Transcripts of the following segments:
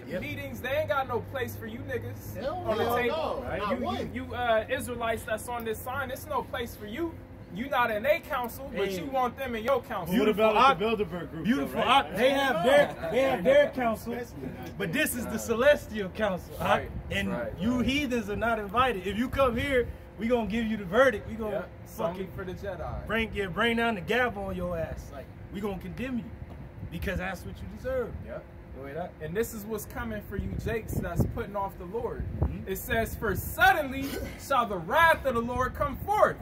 Meetings, they ain't got no place for you niggas Hell on the no, table. no, You Israelites that's on this sign, it's no place for you. You not in their council, but you want them in your council. What about the Bilderberg group? Beautiful. Though, right? They have their council, but this is the celestial council. Right. And you heathens are not invited. If you come here, we gonna give you the verdict. We gonna fucking for the Jedi. Bring down the gavel on your ass. Like, we gonna condemn you because that's what you deserve. Yep. Go ahead. And this is what's coming for you Jakes that's putting off the Lord. It says, for suddenly shall the wrath of the Lord come forth,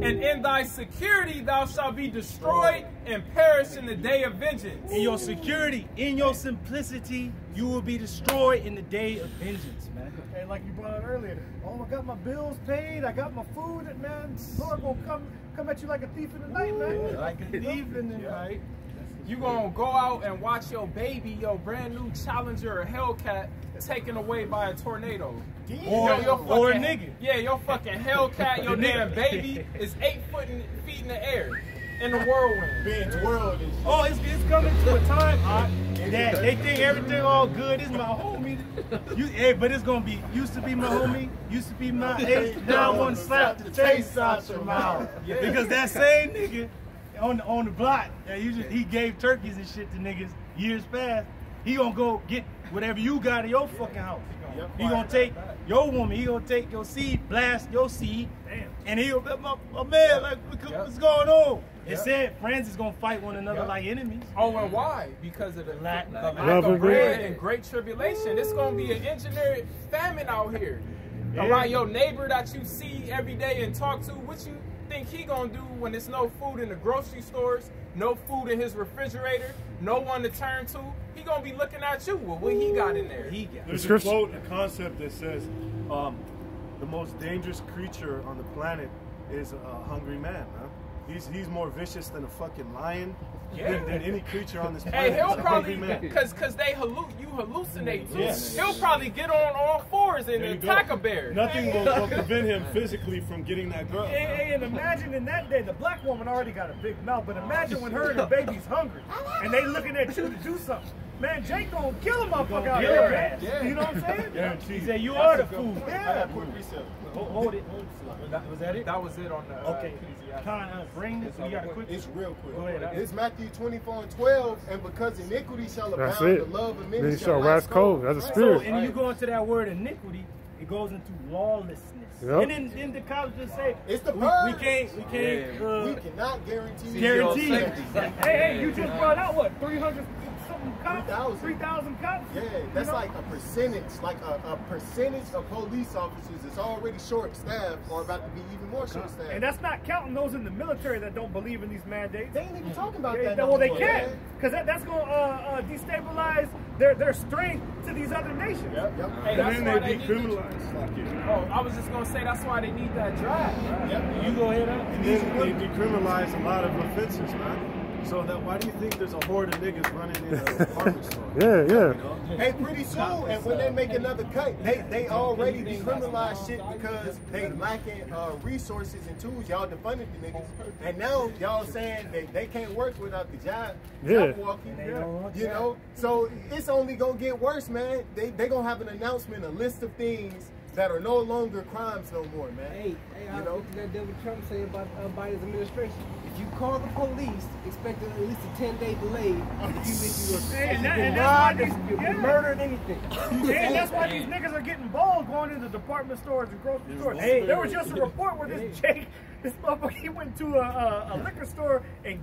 and in thy security thou shalt be destroyed and perish in the day of vengeance. In your security, in your simplicity, you will be destroyed in the day of vengeance, man. And like you brought out earlier, oh, I got my bills paid, I got my food, and man, Lord gonna come at you like a thief in the night, man. Like a thief in the night. You gonna go out and watch your baby, your brand new Challenger or Hellcat taken away by a tornado. Or a nigga. Yeah, your fucking Hellcat, your damn baby is 8 feet in the air in the whirlwind. Being twirled and shit. Oh, it's coming to a time that they think everything all good. It's my homie. But it's gonna be used to be my homie, used to be my ace. Now I want to slap the taste out your mouth. Because that same nigga on the block, he gave turkeys and shit to niggas years past. He gonna go get whatever you got in your fucking house. He gonna take your woman. He gonna take your seed, blast your seed, and he'll be a man like, what's going on? It said friends is gonna fight one another like enemies. Oh, and why? Because of the lack love of bread and great tribulation. It's gonna be an engineered famine out here. Around your neighbor that you see every day and talk to, what you think he gonna do when there's no food in the grocery stores, no food in his refrigerator, no one to turn to? He gonna be looking at you with what he got in there. There's a quote, a concept that says the most dangerous creature on the planet is a hungry man, huh? He's more vicious than a fucking lion than any creature on this planet. Hey, he'll It's a probably, hungry man. because you hallucinate too. He'll probably get on all fours and attack a bear. Nothing will prevent him physically from getting that girl. And imagine in that day, the black woman already got a big mouth, but imagine when her and the baby's hungry and they looking at you to do something. Man, Jake gonna kill a motherfucker out of your ass. You know what I'm saying? He said, you are the food. Yeah. Hold it. Was that it? That was it on the okay. Bring this. You got to quick. It's real quick. Go ahead. It's Matthew 24:12, and because iniquity shall abound, the love of many Then shall wax cold. That's a spirit. So, and you go into that word iniquity, it goes into lawlessness. Yep. And then the colleges say it's the we bird. We cannot guarantee. Hey, you just brought out what, 300 something cops? 3,000 cops? Yeah, that's like a percentage. Like a percentage of police officers is already short-staffed or about to be even more short-staffed. And that's not counting those in the military that don't believe in these mandates. They ain't even talking about that. Well, they can't, because that's going to destabilize their strength to these other nations. Hey, and then they decriminalize. Oh, I was just gonna say that's why they need that drive. You go ahead. And then they decriminalize a lot of offenses, man. So that why do you think there's a horde of niggas running in an apartment store? You know? Hey, pretty soon, and when they make another cut, they already decriminalize shit because they lacking resources and tools. Y'all defunded the niggas, and now y'all saying that they can't work without the job walking. You know, so it's only gonna get worse, man. They gonna have an announcement, a list of things that are no longer crimes no more, man. Hey, I know that David Trump say about Biden's administration. If you call the police, expecting at least a 10-day delay, if you murdered anything. And that's why these niggas are getting bold going into department stores and grocery stores. Hey, there was just a report where this motherfucker, he went to a liquor store and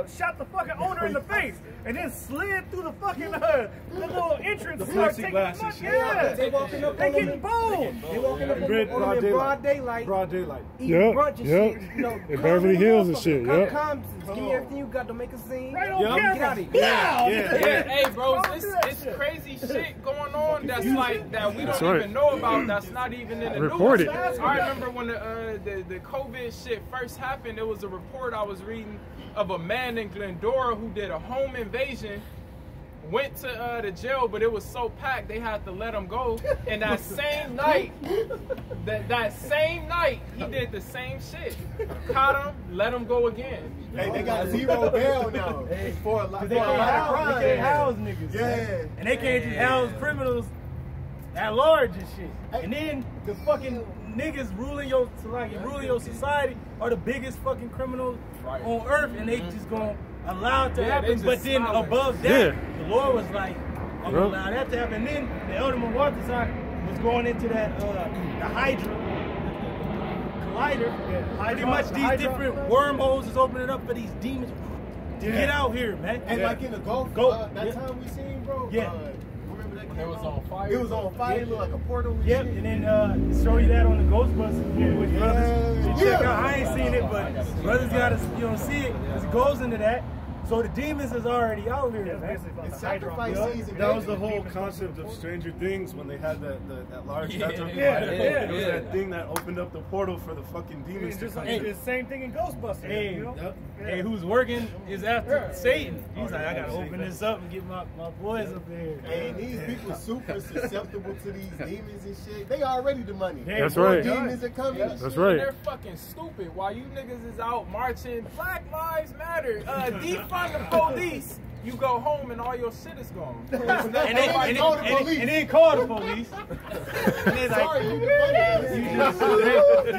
shot the fucking owner in the face and then slid through the fucking the little entrance. The plexiglass and shit. They walking up. They getting bold. They walking up on broad daylight. Broad daylight. Eating brunch and shit. You know, in Beverly Hills and shit. Come, give me everything you got to make a scene. Right on camera. Get out of here. Hey, bro, it's crazy shit going on that's like that we don't even know about. That's not even in the news. I remember when the COVID shit first happened. There was a report I was reading of a man in Glendora who did a home invasion went to the jail, but it was so packed they had to let him go. And that same night, that same night, he did the same shit. Caught him, let him go again. Hey, they got 0 bail now for a lot of crimes. They can't house niggas. Yeah. And they can't just house criminals at large and shit. And then the fucking niggas ruling your society are the biggest fucking criminals on earth, and they just gonna allow it to happen. But then above that, the Lord was like, I'm gonna allow that to happen. And then the Elder Muwatasar was going into that the Hydra collider. Pretty much these different wormholes is opening up for these demons to get out here, man. And like in the Gulf, that time we seen, bro. Remember that? It was on fire. It was on fire. It looked like a portal. Yep, and then show you that on the Ghostbusters video with brothers. You check out, I ain't seen it, but brothers gotta see it because it goes into that. So the demons is already out here. It's sacrifice season. That was the whole concept of Stranger Things when they had that large Hadron Collider. Yeah. It was that thing that opened up the portal for the fucking demons to come in. It's the same thing in Ghostbusters. Hey, you know? hey, who's working is after Satan. He's like, I gotta open this up and get my boys up there. And these people super susceptible to these demons and shit. They already the money. That's right. Demons are coming. That's That's right. They're fucking stupid. While you niggas is out marching, Black Lives Matter, defund the police. You go home and all your shit is gone. And then call the police. And they like, Sorry, you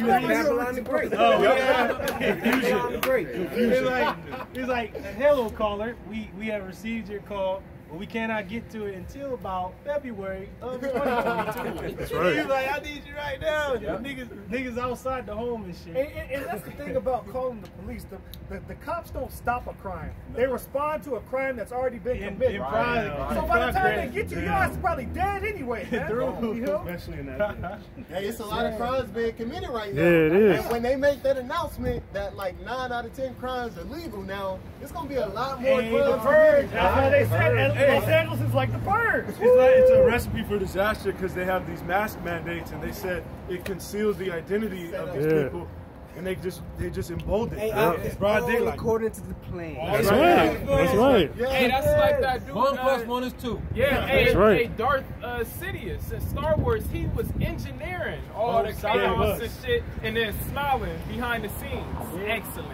Babylon the Great. oh yeah. Babylon the Great. It's like, hello caller, we have received your call, but we cannot get to it until about February of 2022. That's right. He's like, I need you right now. Niggas outside the home and shit. And that's the thing about calling the police. The cops don't stop a crime. They respond to a crime that's already been committed. So by the time they get you, your ass is probably dead anyway, man. You know? Especially in that. Hey, it's a lot of crimes being committed right now. Yeah, it is. And when they make that announcement that like 9 out of 10 crimes are legal now, it's gonna be a lot more Hey, the crimes. That's why they said Los Angeles is like the Purge. It's a recipe for disaster because they have these mask mandates and they said it conceals the identity of these people, and they just embolden it. It's broad all daylight. according to the plan. That's right. That's right. Hey, that's like that dude. 1 + 1 is 2. Yeah, That's right. hey, Darth Sidious in Star Wars, he was engineering all the chaos and shit, and then smiling behind the scenes. Excellent.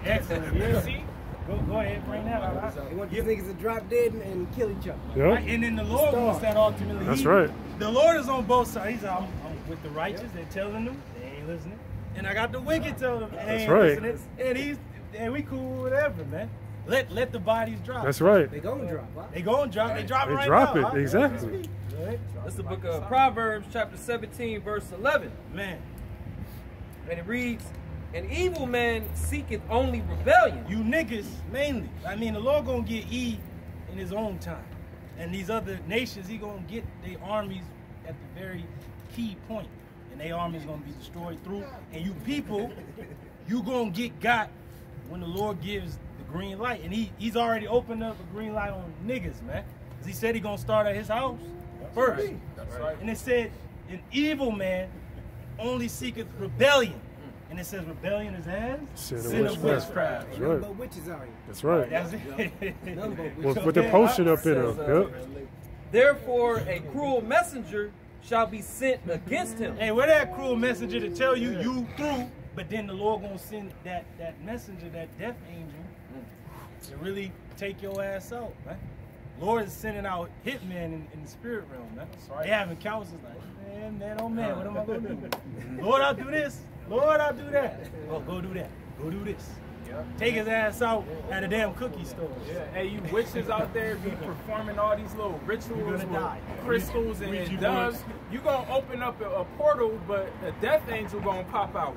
Excellent. Yeah. See? Go ahead, bring that out. They want these niggas to drop dead and kill each other. Yep. And then the Lord wants that ultimately. That's right. The Lord is on both sides. He's I'm with the righteous. They're telling them they ain't listening, and I got the wicked telling them they ain't right. listening. And we cool, whatever, man. Let the bodies drop. That's right. They gonna drop. Huh? They gonna drop. They drop it They right drop now. it, exactly. That's the book of Proverbs, chapter 17, verse 11. Man, And it reads, an evil man seeketh only rebellion. you niggas mainly. I mean, the Lord gonna get E in His own time, and these other nations, He gonna get their armies at the very key point, and their armies gonna be destroyed through. And you people, you gonna get got when the Lord gives the green light, and He's already opened up a green light on niggas, man. 'Cause He said He gonna start at His house first. That's right. And it said, an evil man only seeketh rebellion. And it says rebellion is as Sin of witchcraft. That's Nothing right. but witches out here. That's right. That's it. Nothing but With, witches. with the potion up in them. Yep. Therefore, a cruel messenger shall be sent against him. Hey, we're that cruel messenger to tell you you through, but then the Lord gonna send that messenger, that death angel, to really take your ass out, man. Lord is sending out hitmen in the spirit realm, man. They having counsels like, man, oh man, what am I gonna do? Lord, I'll do this. Lord, I'll do that. Oh, go do that. Go do this. Take his ass out at a damn cookie store. Yeah, hey, you witches out there be performing all these little rituals with crystals and doves. You gonna open up a portal, but a death angel gonna pop out.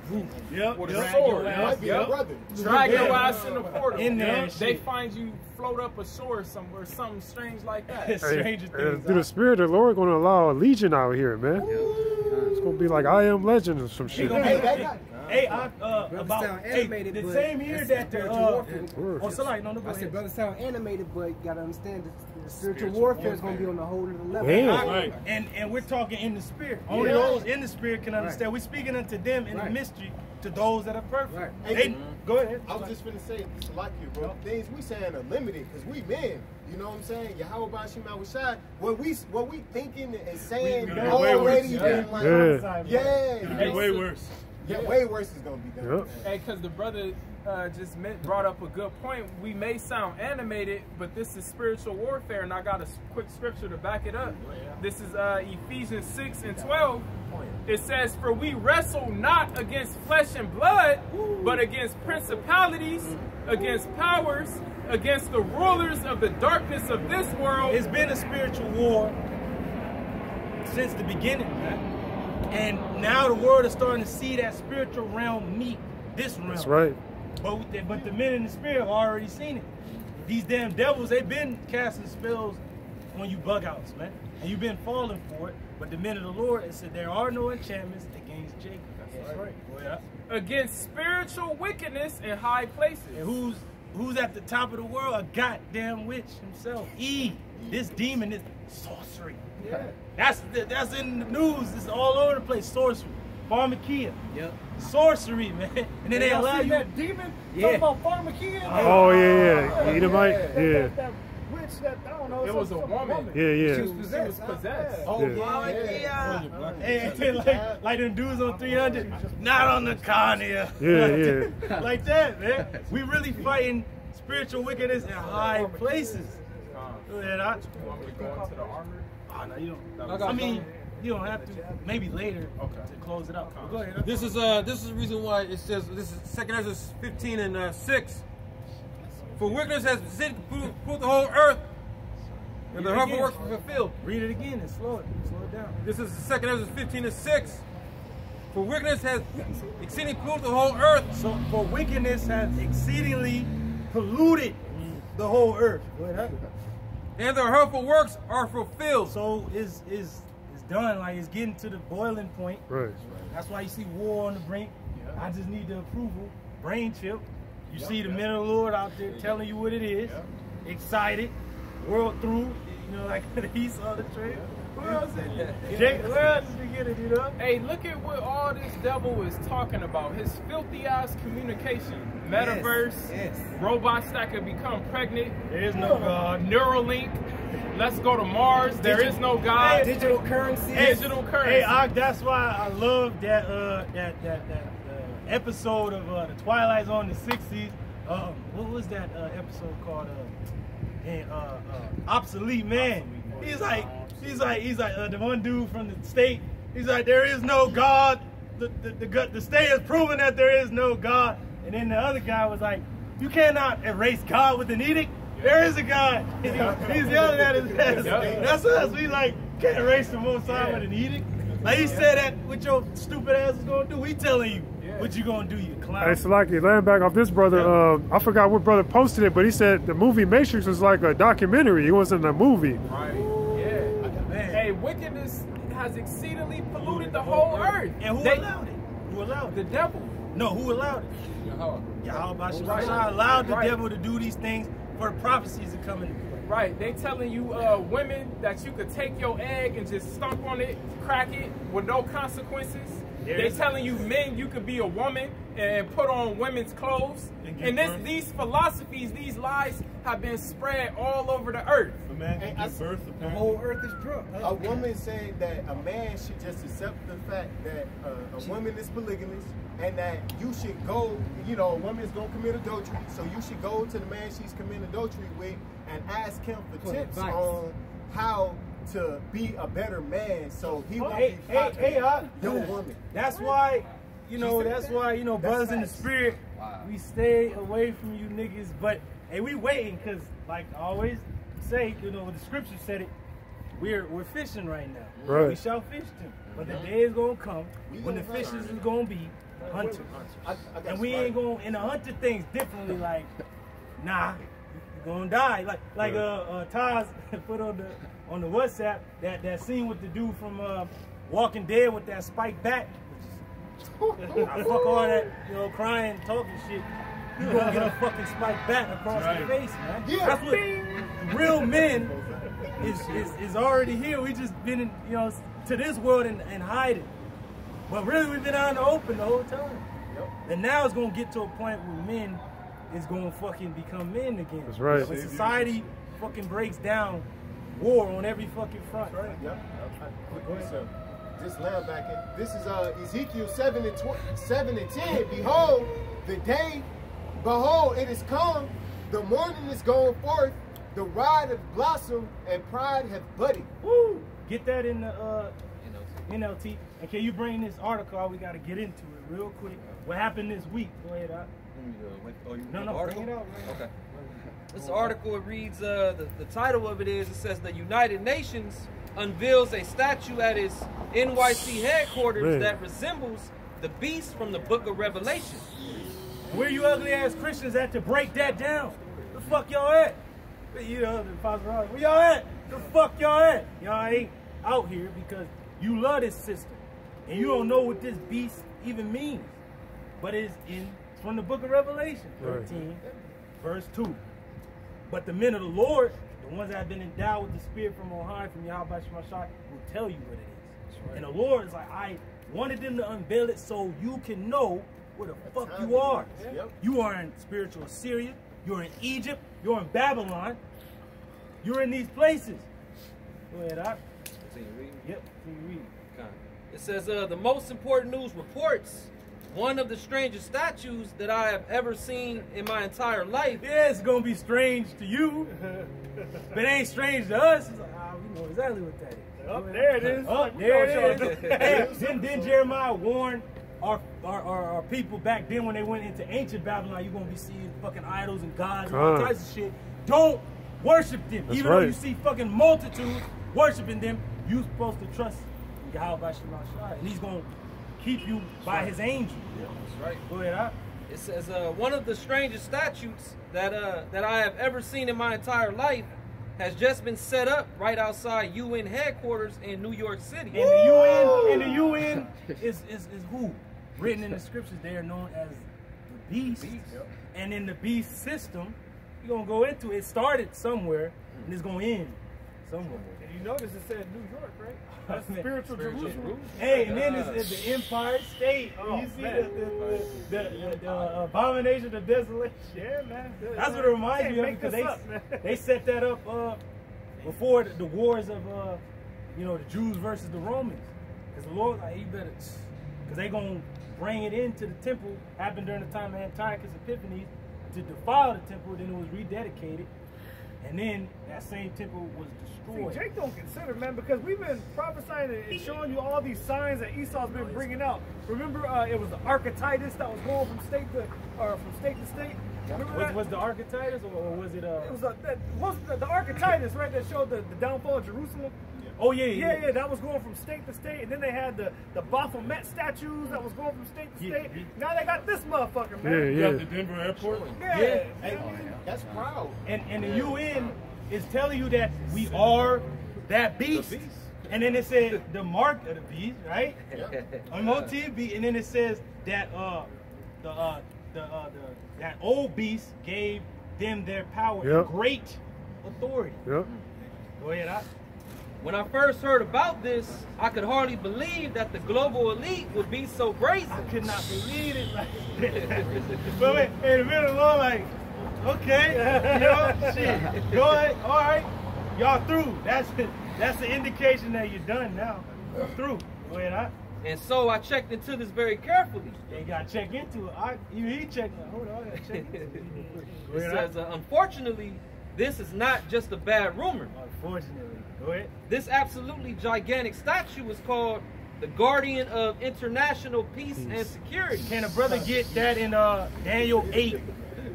Yep. With a sword. Might be a brother. Drag your ass in the portal. In there and They shit. find you float up a shore somewhere, something strange like that. Stranger things. Through the Spirit of the Lord, going to allow a legion out here, man. It's going to be like I Am Legend or some shit. Hey, that guy. Hey, Brother about sound hey, animated, the but same year that's that the spiritual warfare. oh, sorry, no, I go said, ahead. brother, sound animated, but you gotta understand that the spiritual warfare is gonna be on a whole other level. Yeah. Right. And we're talking in the spirit. Only those in the spirit can understand. We're speaking unto them in the mystery to those that are perfect. Right. Go ahead. I was just finna say, Salakia, bro. Things we saying are limited because we men. You know what I'm saying? Yahweh Bashim Awashad. What we thinking and saying We already way been like, It'd be way worse. Yeah, way worse is gonna be done. Yep. Hey, because the brother brought up a good point. We may sound animated, but this is spiritual warfare, and I got a quick scripture to back it up. This is Ephesians 6:12. It says, "For we wrestle not against flesh and blood, but against principalities, against powers, against the rulers of the darkness of this world." It's been a spiritual war since the beginning, man. And now the world is starting to see that spiritual realm meet this realm. That's right. But the men in the spirit have already seen it. These damn devils, they've been casting spells on you bug outs, man. And you've been falling for it. But the men of the Lord, it said there are no enchantments against Jacob. That's right. Yeah. Against spiritual wickedness in high places. And who's at the top of the world? A goddamn witch himself. This demon is sorcery. Yeah. That's in the news. It's all over the place. Sorcery. Pharmakia. Yep. Sorcery, man. And then they allow you that demon talking about Pharmakia. Oh yeah. Edomite. Yeah. That witch that I don't know. It was a woman. Yeah. She was possessed. Oh, Yeah. Hey, like them dudes on 300. Not on the corner. Yeah. Like that, man. We really fighting spiritual wickedness in high places. You want me to go into the armor? Oh, no, you don't. I mean, you don't have to. Maybe later to close it out. But go ahead. This is the reason why it says, this is 2nd Ezra 15 and 6. For wickedness has sinned through the whole earth, and the hurtful works were fulfilled. Read it again and slow it down. This is 2nd Ezra 15 and 6. For wickedness has exceedingly polluted the whole earth. So for wickedness has exceedingly polluted the whole earth. Go ahead. And their hurtful works are fulfilled. So it's done. Like it's getting to the boiling point. Right. That's why you see war on the brink. I just need the approval. Brain chip. You see the men of the Lord out there telling you what it is. Excited. World through. You know, like he saw the trade. Where else is it? Jake, where else did you get it, you know? Hey, look at what all this devil is talking about. His filthy ass communication. Metaverse. Yes. Robots that could become pregnant. There is no God. Neuralink. Let's go to Mars. There is no God. Digital currency. Digital currency. Hey, that's why I love that episode of the Twilight Zone in the 60s. What was that episode called? Obsolete Man. He's like the one dude from the state. He's like, there is no God. The state has proven that there is no God. And then the other guy was like, you cannot erase God with an edict. There is a God. He's yelling at his ass. That's us. We like can't erase the Most High with an edict. Like he said that what your stupid ass is gonna do. We telling you what you gonna do, you clown. Hey, Salaki, laying back off this brother, I forgot what brother posted it, but he said the movie Matrix was like a documentary. It wasn't a movie. Right. Yeah. Hey, wickedness has exceedingly polluted the whole earth. And who allowed it? Who allowed it? The devil. No, who allowed it? Yahweh allowed the devil to do these things for the prophecies to come into play. Right, they telling you women that you could take your egg and just stomp on it, crack it with no consequences. They telling you men you could be a woman and put on women's clothes. And these philosophies, these lies have been spread all over the earth. The whole earth is drunk. A woman saying that a man should just accept the fact that a woman is polygamous and that you should go, you know, a woman is going to commit adultery, so you should go to the man she's committing adultery with and ask him for tips on how to be a better man, so he won't be your woman. That's why, brothers in the spirit, we stay away from you niggas. But hey, we waiting because, like I always say, the scripture said it. We're fishing right now. Right. We shall fish them, but the day is gonna come when the fishers is gonna be hunters, and we ain't gonna. And the hunter things differently. Like, nah, you're gonna die. Like Taz put on the WhatsApp that scene with the dude from Walking Dead with that spiked back. I fuck all that, crying, talking shit. You gonna get a fucking spiked back across the face, man. Yeah. That's what real men is already here. We just been in, to this world and hiding. But really, we've been out in the open the whole time. Yep. And now it's gonna get to a point where men is gonna fucking become men again. That's right. When society fucking breaks down, war on every fucking front. That's right. Yep. So, just land back in. This is Ezekiel 7:10. Behold, the day, behold, it is come. The morning is going forth. The ride hath blossomed and pride hath budded. Woo! Get that in the NLT. And can you bring this article out? We got to get into it real quick. What happened this week? Go ahead, out. No, article? bring it out, man. Okay. This article, it reads, the title of it says, the United Nations unveils a statue at its NYC headquarters that resembles the beast from the book of Revelation. Where you ugly ass Christians at to break that down? The fuck y'all at? You know, the Pastor, where y'all at? The fuck y'all at? Y'all ain't out here because you love this system. And you don't know what this beast even means. But it's from the book of Revelation, 13, verse 2. But the men of the Lord, the ones that have been endowed with the spirit from on high, from Yahweh Shemashai, will tell you what it is. Right. And the Lord is like, I wanted them to unveil it so you can know where the fuck you are. Yep. You are in spiritual Assyria. You're in Egypt. You're in Babylon. You're in these places. Go ahead, Doc. Continue reading? Yep, continue reading. Okay. It says, the most important news reports one of the strangest statues that I have ever seen in my entire life. Yeah, it's going to be strange to you, but it ain't strange to us. It's like, we know exactly what that is. Oh, there it is. Oh, there it is. Hey, didn't Jeremiah warn our people back then when they went into ancient Babylon, you're going to be seeing fucking idols and gods and all types of shit. Don't worship them. That's Even though you see fucking multitudes worshiping them, you're supposed to trust Yahweh Shemashai. And he's going to keep you by his angel. Yeah, that's right. Go ahead, Al. It says, one of the strangest statues that I have ever seen in my entire life has just been set up right outside UN headquarters in New York City. And the UN is who? Written in the scriptures, they are known as the beast. And in the beast system, you're going to go into it. It started somewhere, and it's going to end somewhere. And you notice it said New York, right? That's spiritual Jerusalem. Hey, and then it's the Empire State. Oh, you see the abomination of desolation. Yeah, man. That's what it reminds me of, because they set that up before the wars of the Jews versus the Romans. Because the Lord, like, you better, because they gonna bring it into the temple. Happened during the time of Antiochus Epiphanes to defile the temple. Then it was rededicated. And then that same temple was destroyed. See, Jake don't consider, man, because we've been prophesying and showing you all these signs that Esau's been bringing out. Remember, it was the Archetytus that was going from state to state. Was the Archetytus, or was it? It was the Archetytus, right? That showed the downfall of Jerusalem. Oh yeah. That was going from state to state, and then they had the Baphomet statues that was going from state to state. Now they got this motherfucker, man. You got the Denver airport. Yeah. That's proud. And the UN is telling you that we are that beast. And then it said the mark of the beast, right? MOTB, and then it says that that old beast gave them their power and great authority. Go ahead, Al. When I first heard about this, I could hardly believe that the global elite would be so brazen. I could not believe it. But wait, in the middle of all, like, okay, shit, go ahead, all right, y'all through. That's the indication that you're done now. You're through. Go ahead, Al. And so I checked into this very carefully. You gotta check into it. He checked. Hold on, I gotta check into it. It says, unfortunately, this is not just a bad rumor. Unfortunately. Go ahead. This absolutely gigantic statue is called the Guardian of International Peace and Security. Can a brother get that in Daniel 8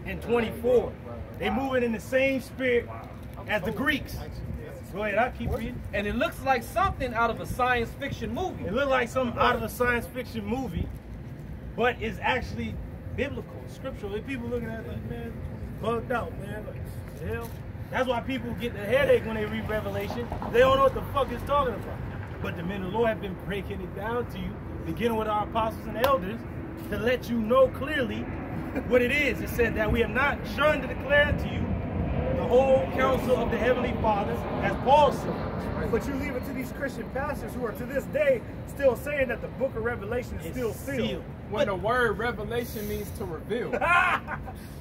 and 24? They moving in the same spirit as the Greeks. Go ahead, I'll keep reading. And it looks like something out of a science fiction movie. It looks like something out of a science fiction movie, but it's actually biblical, scriptural. If people looking at it like, man, bugged out, man. Like, the hell? That's why people get the headache when they read Revelation. They don't know what the fuck it's talking about. But the men of the Lord have been breaking it down to you, beginning with our apostles and elders, to let you know clearly what it is. It said that we have not shunned to declare to you the whole counsel of the Heavenly Father, as Paul said. But you leave it to these Christian pastors who are to this day still saying that the book of Revelation is still sealed. When the word revelation means to reveal. Check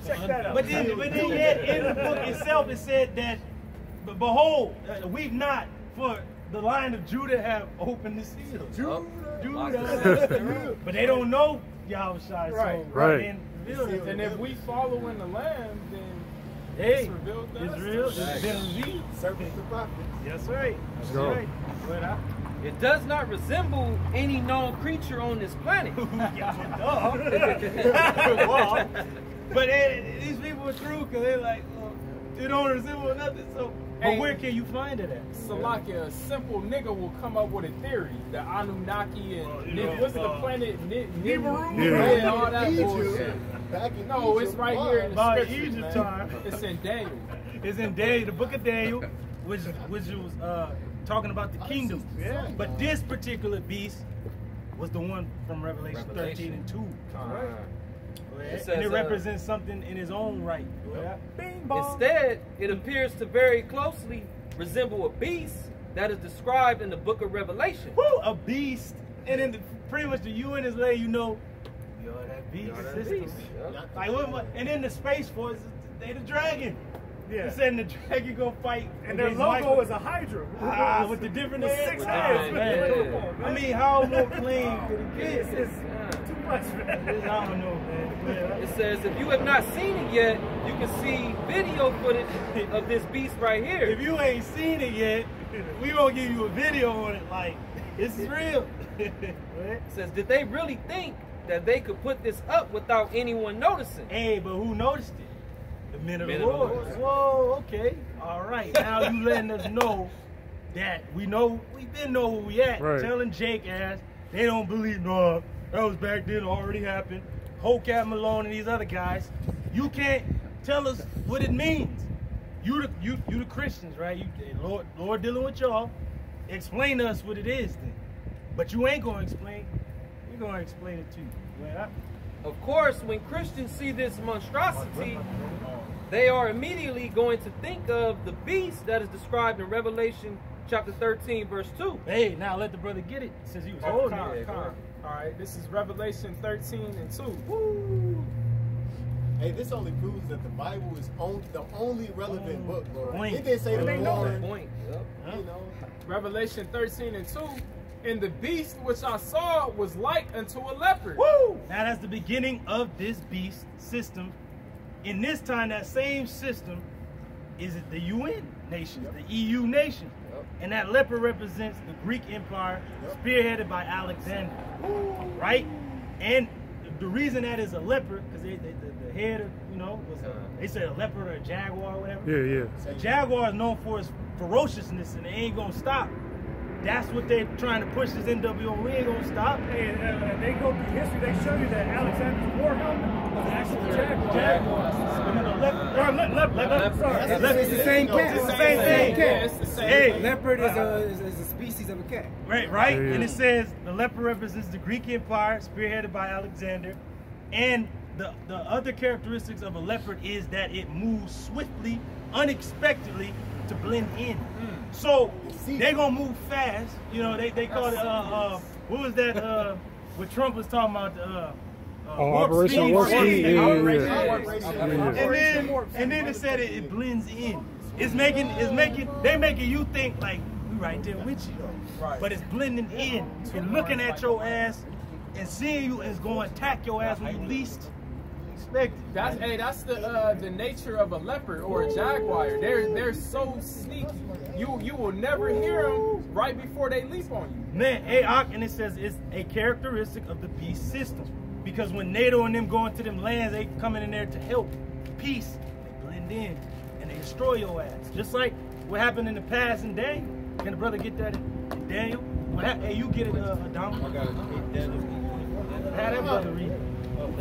that out. But then yet in the book itself it said that, but behold, weep not, for the Lion of Judah have opened the seal. Judah. But they don't know Yahushua. Right. So, Right. And if we follow in the Lamb, then hey, it's revealed to us. it's real. It's been revealed. Servant the prophet. That's right. That's go. right. But It does not resemble any known creature on this planet. But these people are true because they're like, it don't resemble nothing. So, but where can you find it at? Salakia, a simple nigga will come up with a theory. The Anunnaki and what's the planet? Nibiru? Yeah. All that bullshit. No, it's right here in the By scriptures, Egypt man. time. It's in Daniel. It's in Daniel, the book of Daniel, which was talking about the kingdom. Yeah. But this particular beast was the one from Revelation 13 and 2. And it represents something in his own right. Bing bong. Instead, it appears to very closely resemble a beast that is described in the book of Revelation. Woo, a beast. And then pretty much the UN is letting you know, yo, that beast system. Like, and then the Space Force, they the dragon. Yeah. They said the dragon go fight. And their logo is a Hydra. With the different The heads. 6 heads. Man. I mean, how more plain could it get? It's too much, man. I don't know, man. It says, if you have not seen it yet, you can see video footage of this beast right here. If you ain't seen it yet, we gonna give you a video on it. Like, this is real. It says, did they really think that they could put this up without anyone noticing? Hey, but who noticed it? The men of the Men of the Lord. Lord. Whoa, okay. All right. Now you letting us know that we know, we didn't know where we at. Right. Telling Jake ass, they don't believe, no, that was back then, already happened. Hocap Malone and these other guys, you can't tell us what it means. You the Christians, right? Lord dealing with y'all. Explain to us what it is then. But you ain't gonna explain. We're gonna explain it to you. Right? Of course, when Christians see this monstrosity, they are immediately going to think of the beast that is described in Revelation chapter 13, verse 2. Hey, now let the brother get it since he was holding it. All right, this is Revelation 13 and 2. Woo. Hey, this only proves that the Bible is the only relevant book, bro. Point. It didn't say the born, Point. Yep. you know. Revelation 13 and 2. And the beast which I saw was like unto a leopard. Woo! Now that's the beginning of this beast system. In this time, that same system is the UN nations, the EU nations. And that leopard represents the Greek Empire, spearheaded by Alexander. Right? And the reason that is a leopard, because the head, was they said a leopard or a jaguar or whatever. Yeah. A jaguar is known for its ferociousness, and they ain't gonna stop. That's what they're trying to push this NWO. We ain't gonna stop. Hey, they go through history. They show you that Alexander's war helmet was actually a jaguar. Leopard. It's the same cat. It's the same thing. It's the same Hey, thing. Leopard is a species of a cat. Right. Yeah. And it says the leopard represents the Greek Empire, spearheaded by Alexander. And the other characteristics of a leopard is that it moves swiftly, unexpectedly, to blend in. So they're gonna move fast. They call it what was that what Trump was talking about, Operation Warp Speed. And then it said it blends in. They're making you think like we right there with you. Right. But it's blending in and looking at your ass and seeing you and it's going to attack your ass when you least expect it. That's the nature of a leopard or a jaguar. They're so sneaky. You will never hear them right before they leap on you. Man, and it says it's a characteristic of the beast system. Because when NATO and them go into them lands, they coming in there to help peace. They blend in and they destroy your ass. Just like what happened in the past in Daniel. Can the brother get that in Daniel? Hey, you get it, Adam. I got it. Have that brother read it.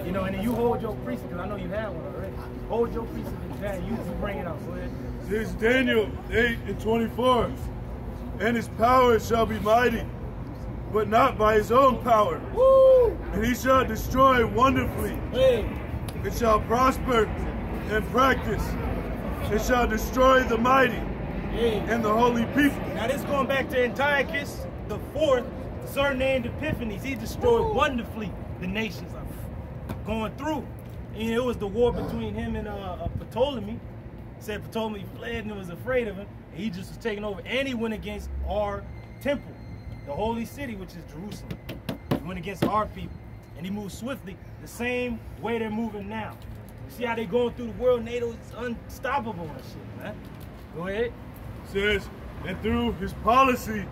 And then you hold your priest, because I know you have one already. Hold your priest in Daniel. You bring it out. Go ahead. This is Daniel 8 and 24. And his power shall be mighty, but not by his own power. Woo! And he shall destroy wonderfully. Hey. It shall prosper and practice. It shall destroy the mighty and the holy people. Now this going back to Antiochus the Fourth, surnamed Epiphanes. He destroyed wonderfully the nations going through. And it was the war between him and Ptolemy. Said Ptolemy fled and was afraid of him. And he just was taking over. And he went against our temple, the holy city, which is Jerusalem. He went against our people. And he moved swiftly the same way they're moving now. You see how they're going through the world? NATO is unstoppable and shit, man. Go ahead. Says, and through his policy,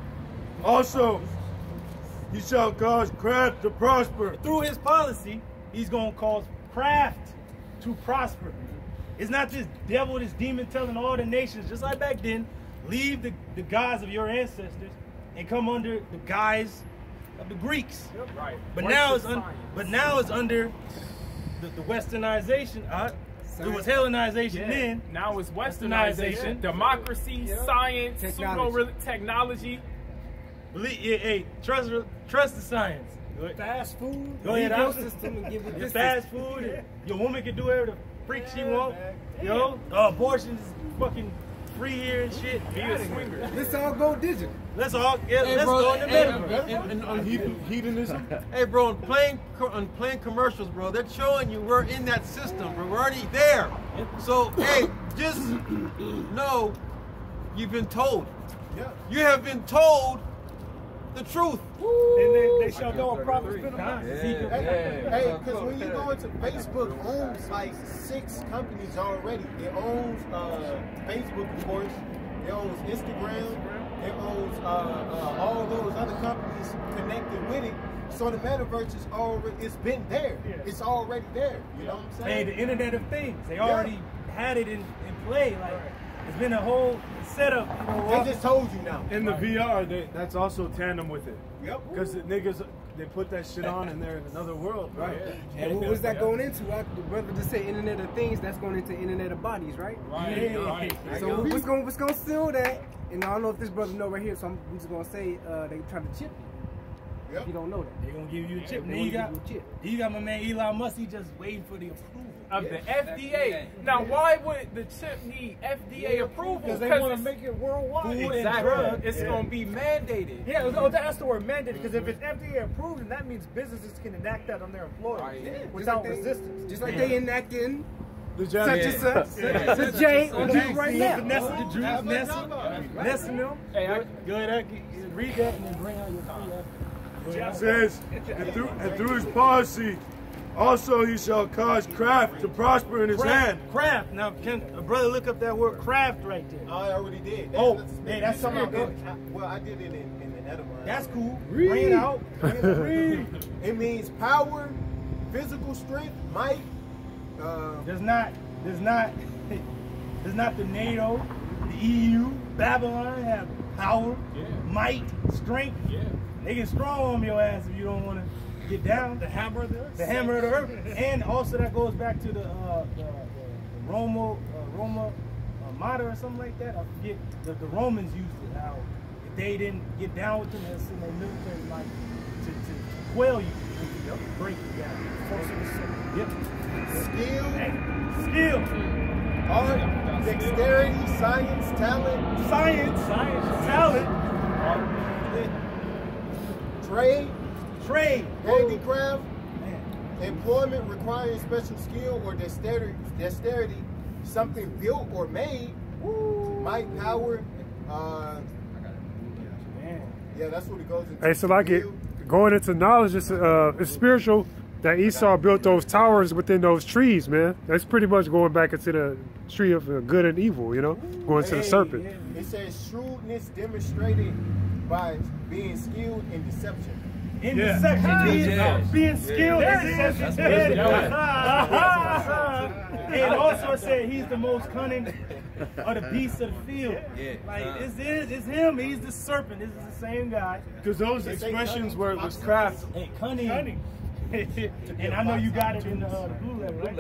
also, he shall cause craft to prosper. Through his policy, he's going to cause craft to prosper. It's not this devil, this demon telling all the nations, just like back then, leave the gods of your ancestors and come under the guise of the Greeks. Yep. Right. But now it's under the westernization. It was Hellenization then. Now it's westernization, democracy, science, technology. Hey, trust the science. Fast food. Go ahead, system and give it the fast food. Your woman can do whatever the freak she want. Yo, abortion is fucking free here and shit. Be a swinger. Let's all go digital. Let's go in the metaverse. Hedonism. Hey, bro, on playing commercials, bro, they're showing you we're in that system, bro. We're already there. So, hey, just know you've been told. Yeah. You have been told the truth. And they shall know a prophet's been alive. Hey, because when you go into Facebook, owns like 6 companies already. It owns Facebook, of course. It owns Instagram. It owns all those other companies connected with it. So the metaverse is already, it's been there. It's already there. You know what I'm saying? Hey, the Internet of Things. They already had it in play. Like, it's been a whole setup. You know, they just told you now. In the VR, that's also tandem with it. Yep. Because the niggas, they put that shit on and they're in another world, right? And what was that going into? The brother just said Internet of Things. That's going into Internet of Bodies, right? Right. So what's gonna seal that? And I don't know if this brother know right here, so I'm just gonna say they trying to chip you. Yep. You don't know that. They're gonna give you a chip. Yeah, You got my man Elon Musk. He just waiting for the approval of the FDA. Now, why would the chip need FDA approval? Because they want to make it worldwide. Exactly. It's going to be mandated. Yeah, that's the word mandated. Because if it's FDA approved, then that means businesses can enact that on their employees without resistance. Just like they enacting The such and such. The J on you right now. Nessa them. Hey, Go ahead, read that and then bring out your free. It says, and through his policy, also he shall cause craft to prosper in his hand. Craft. Now, can a brother look up that word craft right there? I already did. Hey, that's something I did. Well, I did it in the Edinburgh. That's cool. Bring it out. It means power, physical strength, might. There's not the NATO, the EU, Babylon have power, might, strength. They get strong on your ass if you don't want to get down. The hammer of the earth. The hammer of the earth. And also that goes back to the Roma Mata or something like that. I forget. The Romans used it. How if they didn't get down with them, they'll send their military like to quail you. Break you down. Force you to Skill. Skill. Art, dexterity, science, talent. Talent. Trade, handicraft, employment requiring special skill or dexterity, something built or made, might, power. Yeah, that's what it goes into. Hey, so like going into knowledge, it's spiritual. That Esau built those towers within those trees, man. That's pretty much going back into the tree of good and evil, you know, going to the serpent. It says shrewdness demonstrated by being skilled in deception. Being skilled in deception. And also it said he's the most cunning of the beasts of the field. Like it's him. He's the serpent. This is the same guy. Because those expressions where it was craft. Hey, cunning. And I know you got it in the blue letter, right?